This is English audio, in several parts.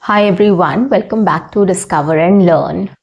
Hi everyone, welcome back to Discover and Learn.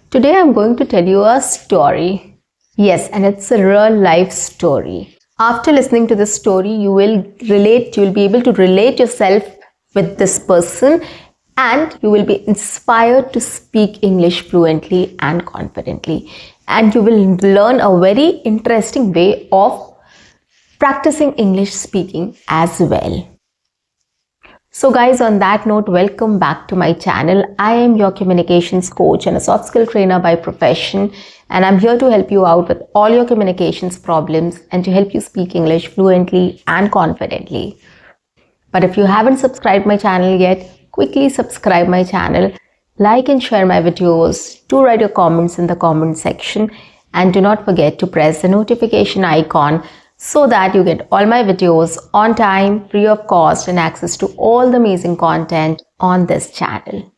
Today I'm going to tell you a story. Yes, and it's a real life story. After listening to this story, you'll be able to relate yourself with this person and you will be inspired to speak English fluently and confidently. And you will learn a very interesting way of practicing English speaking as well. So guys, on that note, welcome back to my channel. I am your communications coach and a soft skill trainer by profession, and I'm here to help you out with all your communications problems and to help you speak English fluently and confidently. But if you haven't subscribed my channel yet, quickly subscribe my channel, like and share my videos, do write your comments in the comment section, and do not forget to press the notification icon so that you get all my videos on time, free of cost, and access to all the amazing content on this channel.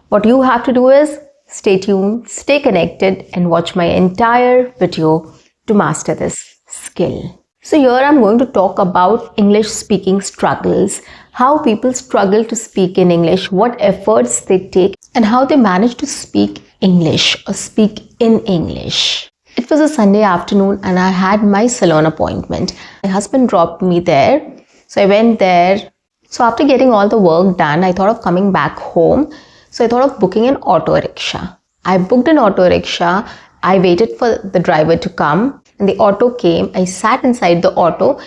What you have to do is stay tuned, stay connected, and watch my entire video to master this skill. So here I'm going to talk about English speaking struggles, how people struggle to speak in English, what efforts they take, and how they manage to speak English or speak in English. It was a Sunday afternoon and I had my salon appointment. My husband dropped me there. So I went there. So after getting all the work done, I thought of coming back home. So I thought of booking an auto rickshaw. I booked an auto rickshaw. I waited for the driver to come and the auto came. I sat inside the auto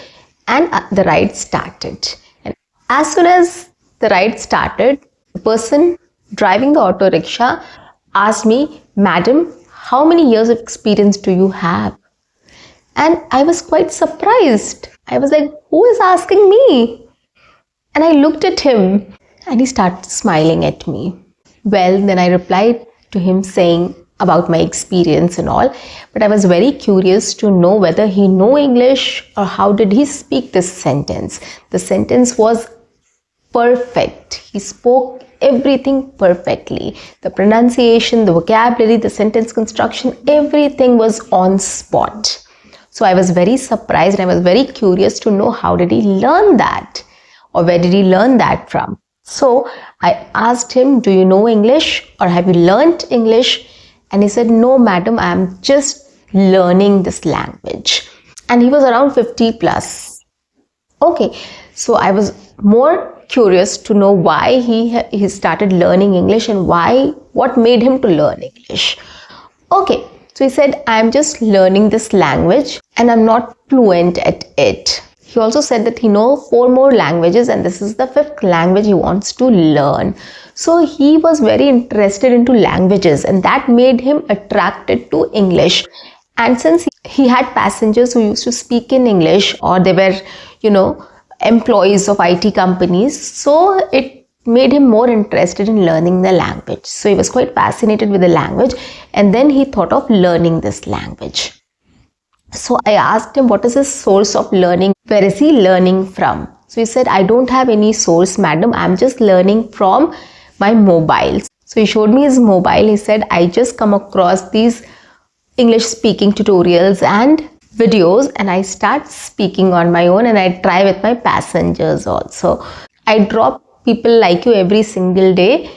and the ride started. And as soon as the ride started, the person driving the auto rickshaw asked me, "Madam, how many years of experience do you have?" And I was quite surprised. I was like, who is asking me? And I looked at him and he started smiling at me. Well, then I replied to him saying about my experience and all, but I was very curious to know whether he knew English or how did he speak this sentence. The sentence was perfect. He spoke everything perfectly. The pronunciation, the vocabulary, the sentence construction, everything was on spot. So I was very surprised and I was very curious to know how did he learn that or where did he learn that from. So I asked him, "Do you know English or have you learnt English?" And he said, "No, madam, I am just learning this language." And he was around 50 plus. Okay, so I was more curious to know why he started learning English and what made him to learn English. Okay, so he said, "I'm just learning this language and I'm not fluent at it." He also said that he knows 4 more languages and this is the 5th language he wants to learn. So he was very interested into languages and that made him attracted to English. And since he had passengers who used to speak in English or they were, employees of IT companies, so it made him more interested in learning the language. So he was quite fascinated with the language and then he thought of learning this language. So I asked him what is his source of learning, where is he learning from? So he said, "I don't have any source, madam, I'm just learning from my mobile." So he showed me his mobile. He said, "I just come across these English speaking tutorials and videos and I start speaking on my own and I try with my passengers also. I drop people like you every single day,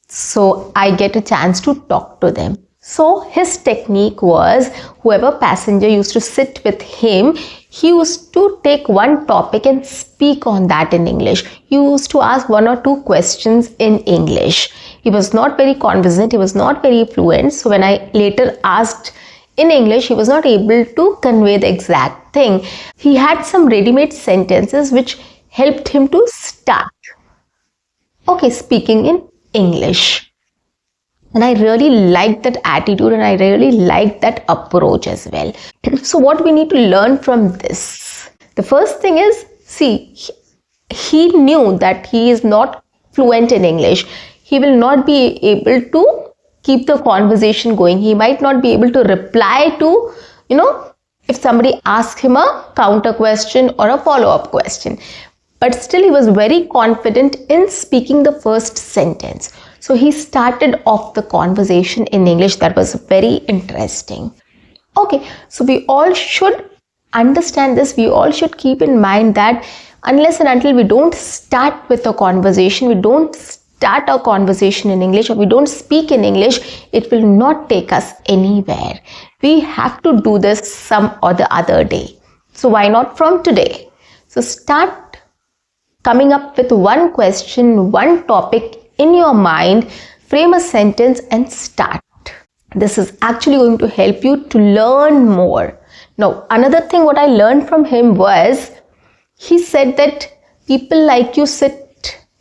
so I get a chance to talk to them." So his technique was whoever passenger used to sit with him, he used to take one topic and speak on that in English. He used to ask 1 or 2 questions in English. He was not very conversant, he was not very fluent. So when I later asked in English, he was not able to convey the exact thing. He had some ready-made sentences which helped him to start, speaking in English. And I really liked that attitude and I really liked that approach as well. So what we need to learn from this? The first thing is, he knew that he is not fluent in English. He will not be able to keep the conversation going. He might not be able to reply to, if somebody asks him a counter question or a follow-up question. But still he was very confident in speaking the first sentence. So he started off the conversation in English. That was very interesting. Okay, so we all should understand this. We all should keep in mind that unless and until we don't start with a conversation, we don't start a conversation in English or we don't speak in English, it will not take us anywhere. We have to do this some or the other day. So why not from today? So start coming up with one question, one topic in your mind, frame a sentence and start. This is actually going to help you to learn more. Now, another thing what I learned from him was, he said that people like you sit,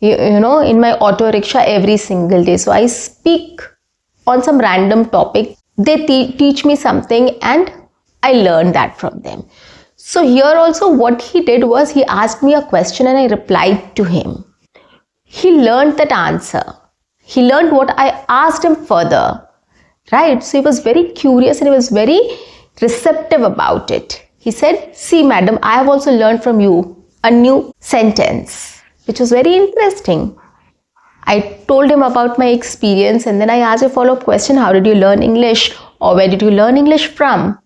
you know, in my auto rickshaw every single day. So I speak on some random topic. They teach me something and I learned that from them. So here also what he did was, he asked me a question and I replied to him. He learned that answer. He learned what I asked him further. Right? So he was very curious and he was very receptive about it. He said, see madam, I have also learned from you a new sentence, which was very interesting. I told him about my experience and then I asked a follow-up question, how did you learn English, or where did you learn English from?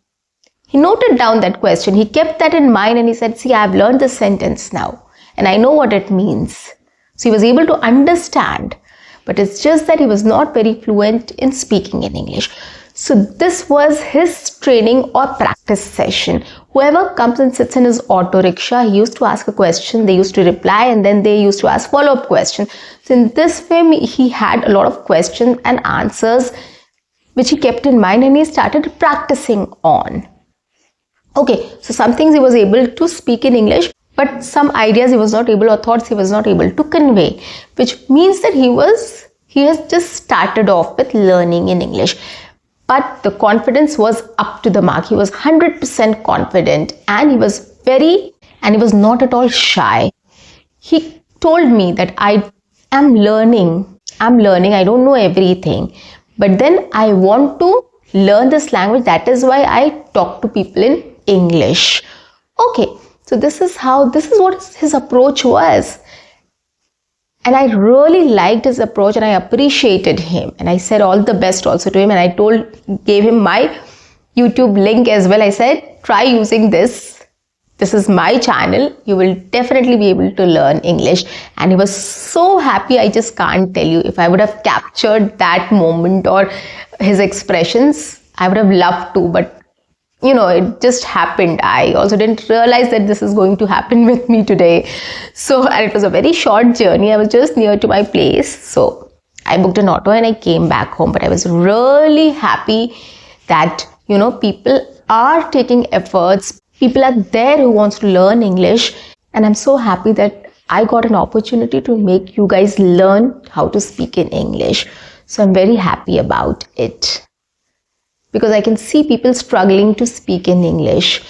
He noted down that question. He kept that in mind and he said, see, I have learned this sentence now and I know what it means. So he was able to understand. But it's just that he was not very fluent in speaking in English. So this was his training or practice session. Whoever comes and sits in his auto rickshaw, he used to ask a question, they used to reply, and then they used to ask follow-up questions. So in this way, he had a lot of questions and answers which he kept in mind and he started practicing on. Okay, so some things he was able to speak in English, but some ideas he was not able, or thoughts he was not able to convey, which means that he has just started off with learning in English. But the confidence was up to the mark. He was 100% confident and he was not at all shy. He told me that I am learning, I don't know everything, but then I want to learn this language. That is why I talk to people in English. Okay. So this is what his approach was. And I really liked his approach and I appreciated him. And I said all the best also to him. And I gave him my YouTube link as well. I said, try using this. This is my channel. You will definitely be able to learn English. And he was so happy. I just can't tell you. If I would have captured that moment or his expressions, I would have loved to. But you know, it just happened. I also didn't realize that this is going to happen with me today. So, and it was a very short journey. I was just near to my place. So I booked an auto and I came back home. But I was really happy that, you know, people are taking efforts. People are there who wants to learn English. And I'm so happy that I got an opportunity to make you guys learn how to speak in English. So I'm very happy about it, because I can see people struggling to speak in English.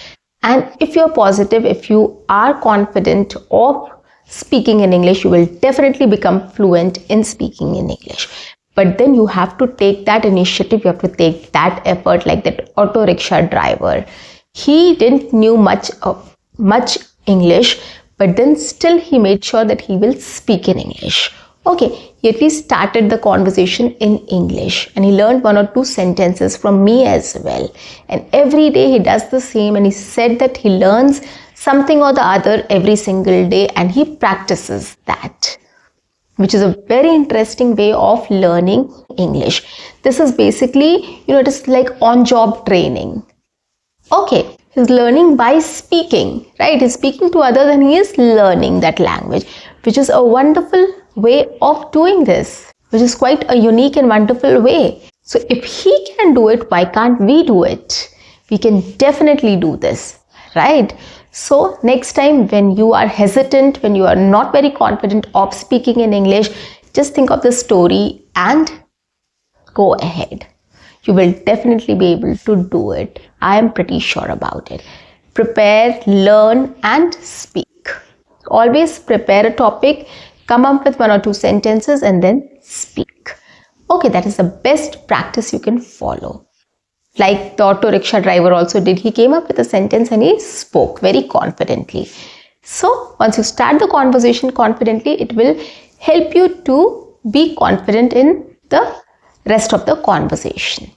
And if you're positive, if you are confident of speaking in English, you will definitely become fluent in speaking in English. But then you have to take that initiative, you have to take that effort, like that auto rickshaw driver. He didn't knew much English, but then still he made sure that he will speak in English. Okay, he at least started the conversation in English and he learned 1 or 2 sentences from me as well. And every day he does the same, and he said that he learns something or the other every single day and he practices that, which is a very interesting way of learning English. This is basically, you know, it is like on-job training. Okay, he's learning by speaking, right? He's speaking to others and he is learning that language, which is a wonderful way of doing this, which is quite a unique and wonderful way. So if he can do it, why can't we do it? We can definitely do this, right? So next time when you are hesitant, when you are not very confident of speaking in English, just think of the story and go ahead. You will definitely be able to do it. I am pretty sure about it. Prepare, learn and speak. Always prepare a topic, come up with 1 or 2 sentences and then speak. Okay, that is the best practice you can follow. Like the auto rickshaw driver also did. He came up with a sentence and he spoke very confidently. So once you start the conversation confidently, it will help you to be confident in the rest of the conversation.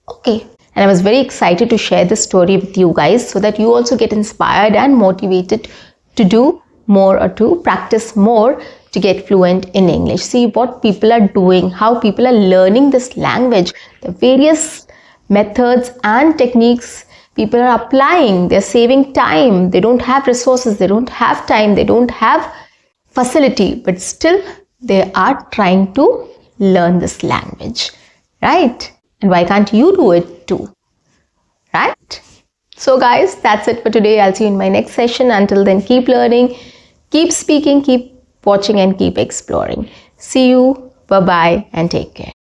Okay. And I was very excited to share this story with you guys so that you also get inspired and motivated to do more or to practice more to get fluent in English. See what people are doing, how people are learning this language, the various methods and techniques people are applying. They're saving time. They don't have resources, they don't have time, they don't have facility, but still they are trying to learn this language, right? And why can't you do it too, right? So guys, that's it for today. I'll see you in my next session. Until then, keep learning, keep speaking, keep watching, and keep exploring. See you. Bye bye and take care.